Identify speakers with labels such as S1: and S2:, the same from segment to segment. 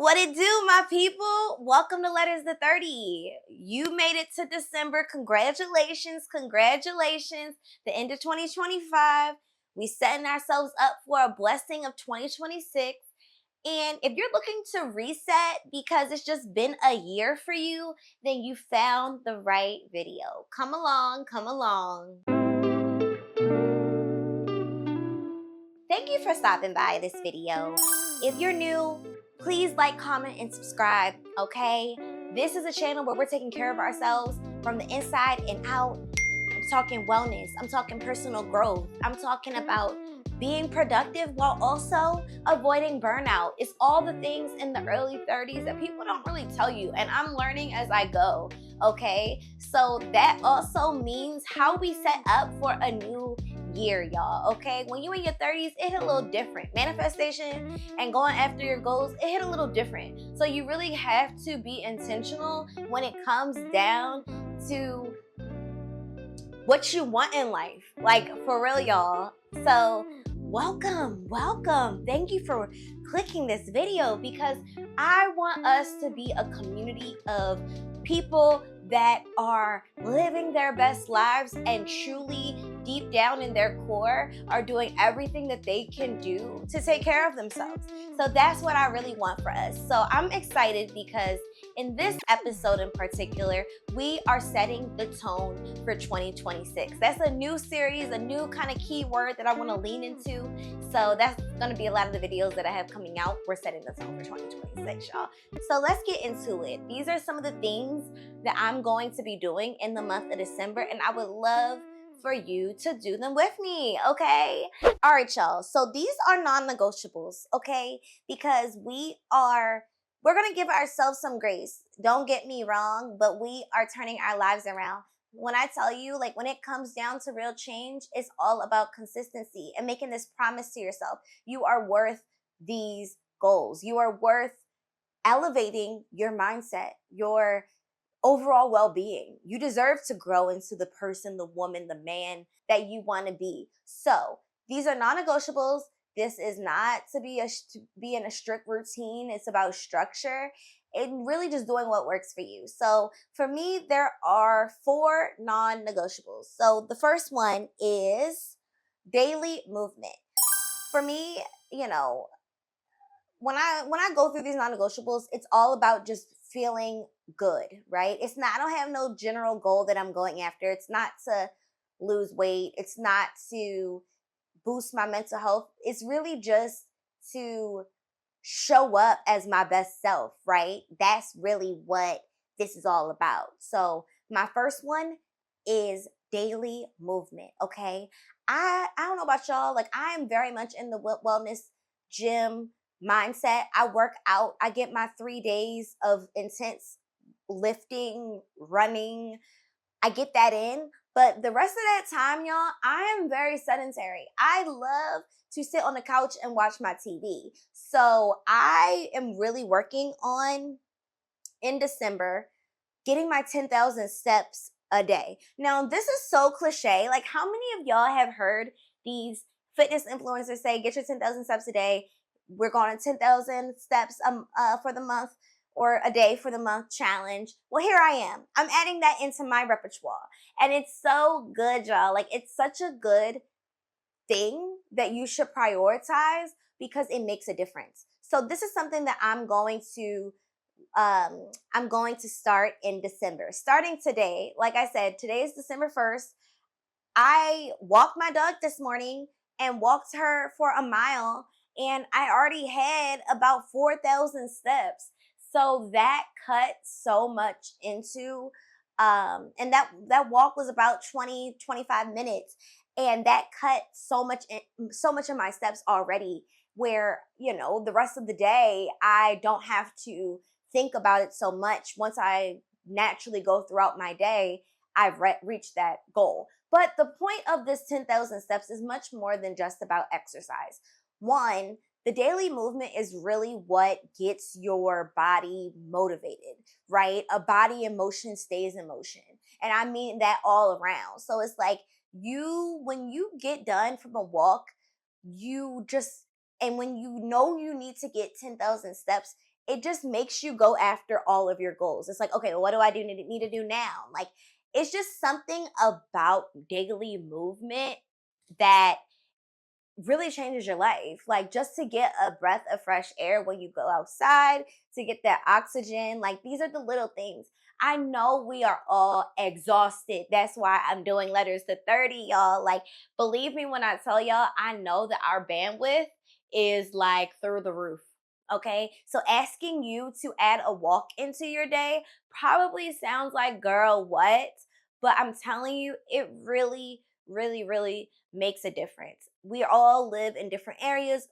S1: What it do, my people? Welcome to Letters to 30. You made it to December. Congratulations. The end of 2025. We setting ourselves up for a blessing of 2026. And if you're looking to reset because it's just been a year for you, then you found the right video. Come along. Thank you for stopping by this video. If you're new, please like, comment, and subscribe, okay? This is a channel where we're taking care of ourselves from the inside and out. I'm talking wellness. I'm talking personal growth. I'm talking about being productive while also avoiding burnout. It's all the things in the early 30s that people don't really tell you, and I'm learning as I go, okay? So that also means how we set up for a new year, y'all, okay? When you in your 30s, it hit a little different. Manifestation and going after your goals, it hit a little different. So you really have to be intentional when it comes down to what you want in life. Like, for real, y'all. So welcome. Thank you for clicking this video because I want us to be a community of people that are living their best lives and truly deep down in their core are doing everything that they can do to take care of themselves. So that's what I really want for us. So I'm excited because in this episode in particular, we are setting the tone for 2026. That's a new series, a new kind of keyword that I want to lean into. So that's going to be a lot of the videos that I have coming out. We're setting the tone for 2026, y'all. So let's get into it. These are some of the things that I'm going to be doing in the month of December, and I would love for you to do them with me, okay? All right, y'all. So these are non-negotiables, okay? Because we're going to give ourselves some grace. Don't get me wrong, but we are turning our lives around. When I tell you, like, when it comes down to real change, it's all about consistency and making this promise to yourself. You are worth these goals. You are worth elevating your mindset, your overall well-being. You deserve to grow into the person, the woman, the man that you want to be. So these are non-negotiables. This is not to be in a strict routine. It's about structure and really just doing what works for you. So for me, there are 4 non-negotiables. So the first one is daily movement. For me, you know, when I go through these non-negotiables, it's all about just feeling good, right? It's not, I don't have no general goal that I'm going after. It's not to lose weight. It's not to boost my mental health. It's really just to show up as my best self, right? That's really what this is all about. So my first one is daily movement, okay? I don't know about y'all, like, I am very much in the wellness gym mindset. I work out. I get my 3 days of intense lifting, running. I get that in. But the rest of that time, y'all, I am very sedentary. I love to sit on the couch and watch my TV. So I am really working on, in December, getting my 10,000 steps a day. Now, this is so cliche. Like, how many of y'all have heard these fitness influencers say, get your 10,000 steps a day? We're going to 10,000 steps for the month or a day for the month challenge. Well, here I am. I'm adding that into my repertoire. And it's so good, y'all. Like, it's such a good thing that you should prioritize because it makes a difference. So this is something that I'm going to start in December. Starting today, like I said, today is December 1st. I walked my dog this morning and walked her for a mile, and I already had about 4,000 steps. So that cut so much into, and that walk was about 25 minutes. And that cut so much of my steps already where, you know, the rest of the day, I don't have to think about it so much. Once I naturally go throughout my day, I've reached that goal. But the point of this 10,000 steps is much more than just about exercise. One, the daily movement is really what gets your body motivated, right? A body in motion stays in motion. And I mean that all around. So it's like when you get done from a walk, and when you know you need to get 10,000 steps, it just makes you go after all of your goals. It's like, okay, well, what do I need to do now? Like, it's just something about daily movement that really changes your life. Like, just to get a breath of fresh air when you go outside, to get that oxygen. Like, these are the little things. I know we are all exhausted. That's why I'm doing letters to 30, y'all. Like, believe me when I tell y'all, I know that our bandwidth is like through the roof. Okay, so asking you to add a walk into your day probably sounds like, girl, what? But I'm telling you, it really, really, really makes a difference. We all live in different areas.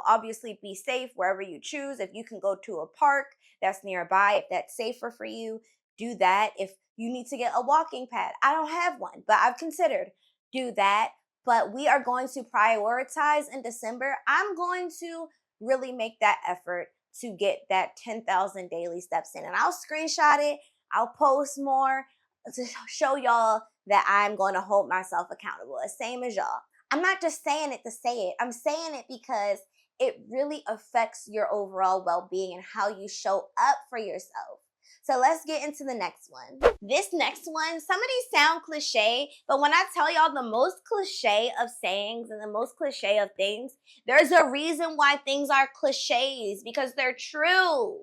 S1: Obviously be safe wherever you choose. If you can go to a park that's nearby, if that's safer for you, do that. If you need to get a walking pad, I don't have one, but I've considered, do that. But we are going to prioritize in December. I'm going to really make that effort to get that 10,000 daily steps in. And I'll screenshot it. I'll post more to show y'all that I'm going to hold myself accountable, the same as y'all. I'm not just saying it to say it. I'm saying it because it really affects your overall well-being and how you show up for yourself. So let's get into the next one. This next one, some of these sound cliche, but when I tell y'all the most cliche of sayings and the most cliche of things, there's a reason why things are cliches, because they're true.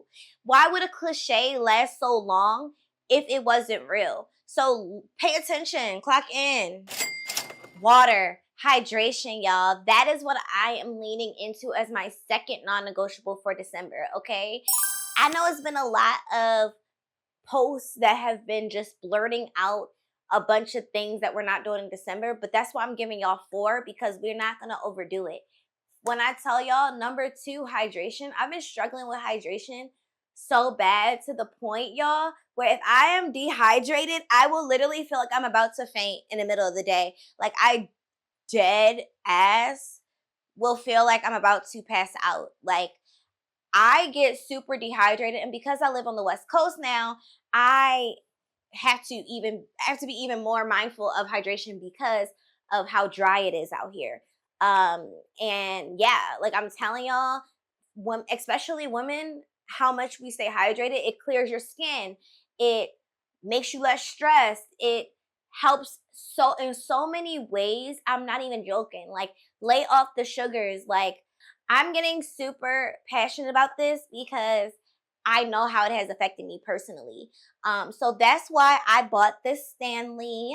S1: Why would a cliche last so long if it wasn't real? So pay attention, clock in. Water, hydration, y'all. That is what I am leaning into as my second non-negotiable for December, okay? I know it's been a lot of posts that have been just blurting out a bunch of things that we're not doing in December, but that's why I'm giving y'all 4, because we're not gonna overdo it. When I tell y'all, number 2, hydration, I've been struggling with hydration so bad to the point, y'all, where if I am dehydrated, I will literally feel like I'm about to faint in the middle of the day. Like, I dead ass will feel like I'm about to pass out. Like, I get super dehydrated, and because I live on the West Coast now, I have to be even more mindful of hydration because of how dry it is out here. And yeah, like I'm telling y'all, especially women, how much we stay hydrated, it clears your skin. It makes you less stressed. It helps in so many ways. I'm not even joking. Like, lay off the sugars. Like, I'm getting super passionate about this because I know how it has affected me personally. So that's why I bought this Stanley.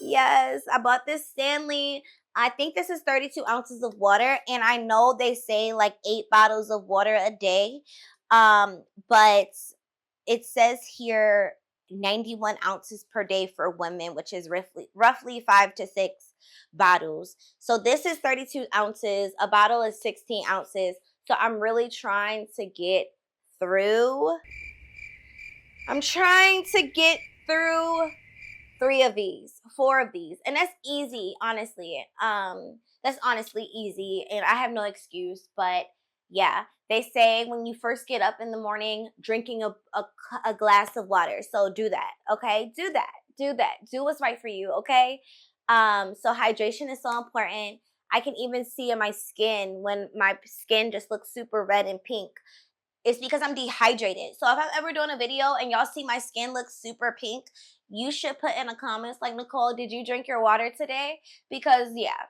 S1: Yes, I bought this Stanley. I think this is 32 ounces of water, and I know they say like 8 bottles of water a day. But it says here 91 ounces per day for women, which is roughly 5 to 6 bottles. So this is 32 ounces. A bottle is 16 ounces. So I'm really trying to get through. I'm trying to get through 4 of these. And that's easy, honestly. That's honestly easy, and I have no excuse. But yeah, they say when you first get up in the morning, drinking a glass of water. So do that, okay? Do that. Do what's right for you, okay? So hydration is so important. I can even see in my skin when my skin just looks super red and pink. It's because I'm dehydrated. So if I'm ever doing a video and y'all see my skin look super pink, you should put in the comments like, Nicole, did you drink your water today? Because yeah.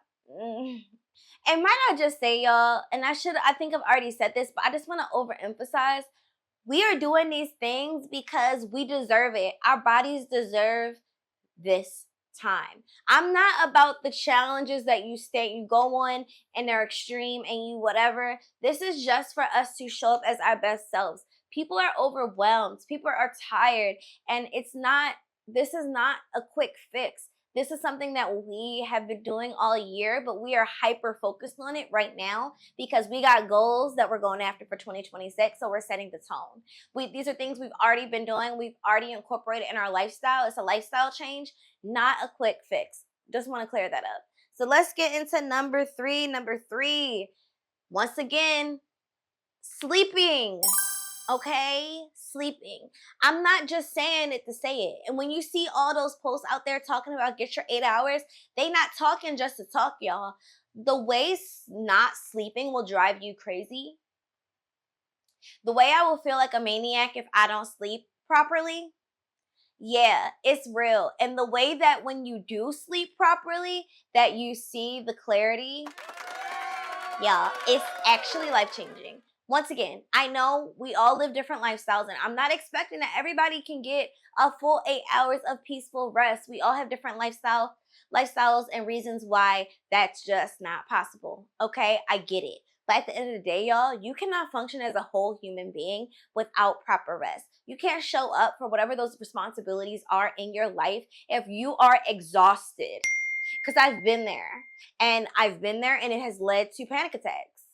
S1: And might I just say, y'all, and I think I've already said this, but I just want to overemphasize, we are doing these things because we deserve it. Our bodies deserve this time. I'm not about the challenges that you go on and they're extreme and you whatever. This is just for us to show up as our best selves. People are overwhelmed. People are tired, and this is not a quick fix. This is something that we have been doing all year, but we are hyper focused on it right now because we got goals that we're going after for 2026. So we're setting the tone. These are things we've already been doing. We've already incorporated in our lifestyle. It's a lifestyle change, not a quick fix. Just want to clear that up. So let's get into number 3. Number 3, once again, sleeping. Okay, sleeping. I'm not just saying it to say it. And when you see all those posts out there talking about get your 8 hours, they not talking just to talk, y'all. The way not sleeping will drive you crazy. The way I will feel like a maniac if I don't sleep properly, yeah, it's real. And the way that when you do sleep properly, that you see the clarity, yeah, it's actually life-changing. Once again, I know we all live different lifestyles, and I'm not expecting that everybody can get a full 8 hours of peaceful rest. We all have different lifestyles and reasons why that's just not possible. Okay, I get it. But at the end of the day, y'all, you cannot function as a whole human being without proper rest. You can't show up for whatever those responsibilities are in your life if you are exhausted. Because I've been there, and it has led to panic attacks.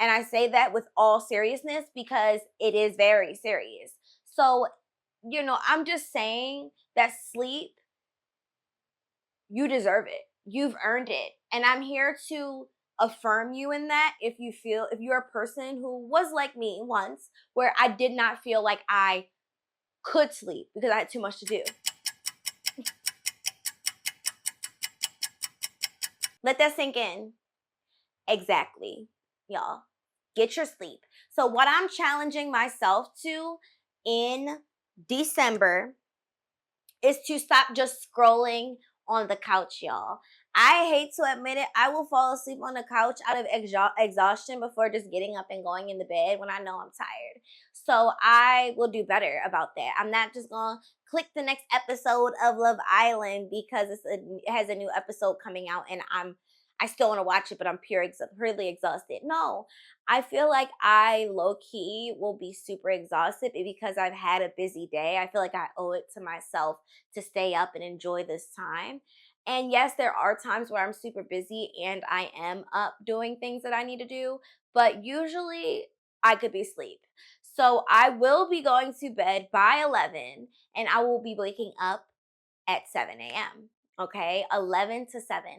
S1: And I say that with all seriousness because it is very serious. So, I'm just saying that sleep, you deserve it. You've earned it. And I'm here to affirm you in that if you're a person who was like me once, where I did not feel like I could sleep because I had too much to do. Let that sink in. Exactly, y'all. Get your sleep. So what I'm challenging myself to in December is to stop just scrolling on the couch, y'all. I hate to admit it, I will fall asleep on the couch out of exhaustion before just getting up and going in the bed when I know I'm tired. So I will do better about that. I'm not just gonna click the next episode of Love Island because it has a new episode coming out and I still want to watch it, but I'm purely exhausted. No, I feel like I low-key will be super exhausted because I've had a busy day. I feel like I owe it to myself to stay up and enjoy this time. And yes, there are times where I'm super busy and I am up doing things that I need to do, but usually I could be asleep. So I will be going to bed by 11 and I will be waking up at 7 a.m. Okay, 11 to 7.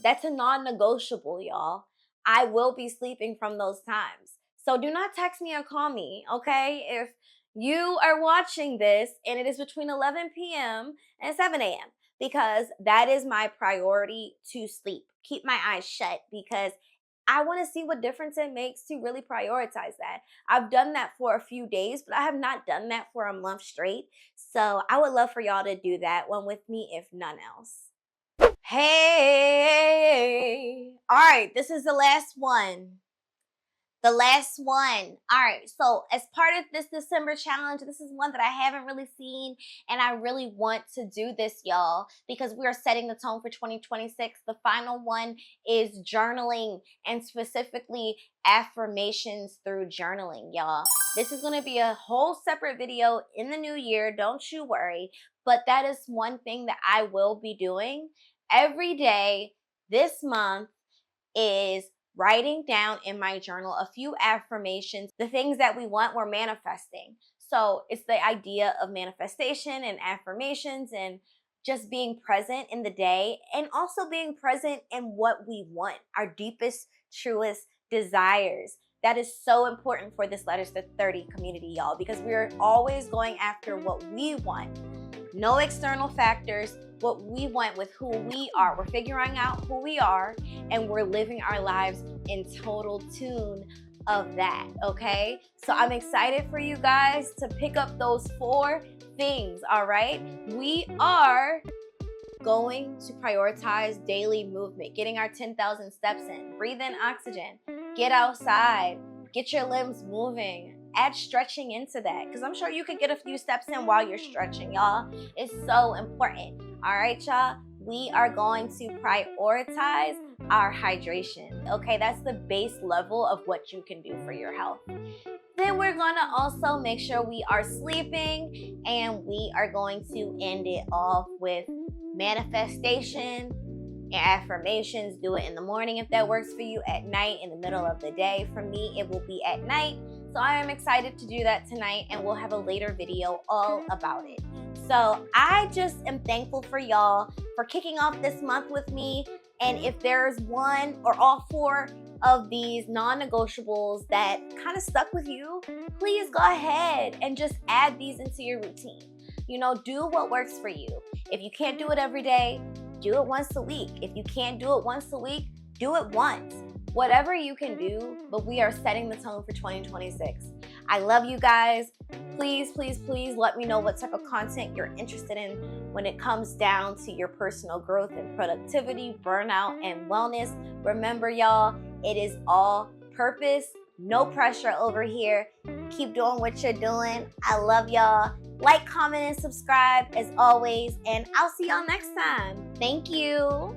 S1: That's a non-negotiable, y'all. I will be sleeping from those times. So do not text me or call me, okay? If you are watching this and it is between 11 p.m. and 7 a.m. because that is my priority to sleep. Keep my eyes shut because I want to see what difference it makes to really prioritize that. I've done that for a few days, but I have not done that for a month straight. So I would love for y'all to do that one with me, if none else. Hey, all right, this is the last one. All right, so as part of this December challenge, this is one that I haven't really seen, and I really want to do this, y'all, because we are setting the tone for 2026. The final one is journaling, and specifically affirmations through journaling, y'all. This is going to be a whole separate video in the new year, don't you worry, but that is one thing that I will be doing every day this month is writing down in my journal a few affirmations, the things that we want we're manifesting. So it's the idea of manifestation and affirmations and just being present in the day and also being present in what we want, our deepest, truest desires. That is so important for this Letters to 30 community, y'all, because we're always going after what we want. No external factors, what we want with who we are. We're figuring out who we are and we're living our lives in total tune of that, okay? So I'm excited for you guys to pick up those 4 things, all right? We are going to prioritize daily movement, getting our 10,000 steps in, breathe in oxygen, get outside, get your limbs moving, add stretching into that because I'm sure you could get a few steps in while you're stretching, y'all. It's so important. All right, y'all. We are going to prioritize our hydration. Okay, that's the base level of what you can do for your health. Then we're going to also make sure we are sleeping, and we are going to end it off with manifestation and affirmations. Do it in the morning if that works for you, at night, in the middle of the day. For me, it will be at night. So I am excited to do that tonight, and we'll have a later video all about it. So I just am thankful for y'all for kicking off this month with me. And if there's one or all 4 of these non-negotiables that kind of stuck with you, please go ahead and just add these into your routine. Do what works for you. If you can't do it every day, do it once a week. If you can't do it once a week, do it once. Whatever you can do, but we are setting the tone for 2026. I love you guys. Please, please, please let me know what type of content you're interested in when it comes down to your personal growth and productivity, burnout, and wellness. Remember, y'all, it is all purpose, no pressure over here. Keep doing what you're doing. I love y'all. Like, comment, and subscribe as always, and I'll see y'all next time. Thank you.